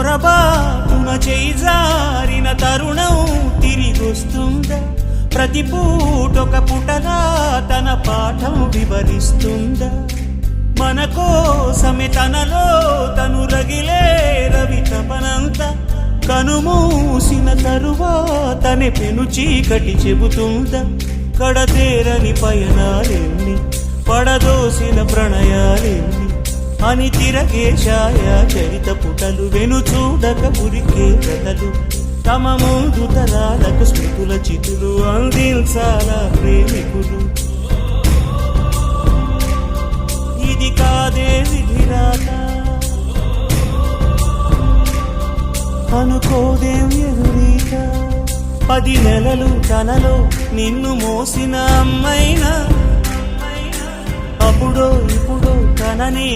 పొరబాటున చేజారిన తరుణం తిరిగొస్తుందా? ప్రతి పూటొక పుటలా తన పాఠం వివరిస్తుందా? మన కోసమే తనలో తను రగిలే రవి తపనంతా కనుమూసిన తరువాతనే పెను చీకటి చెబుతుందా? కడతేరని పయనాలెన్ని, పడదోసిన ప్రణయాలెన్ని అని తిరగే ఛాయా చరిత పుటలు, వెను చూడక ఉరికే కథలు, తమ ముందు తరాలకు స్మృతుల చితులు అందించాలా ప్రేమికులు. ఇది కాదే విధిరాత, అనుకోదేం ఎదురీత. 10 నెలలు తనలో నిన్ను మోసిన అమ్మైనా అప్పుడో ఇప్పుడో కననే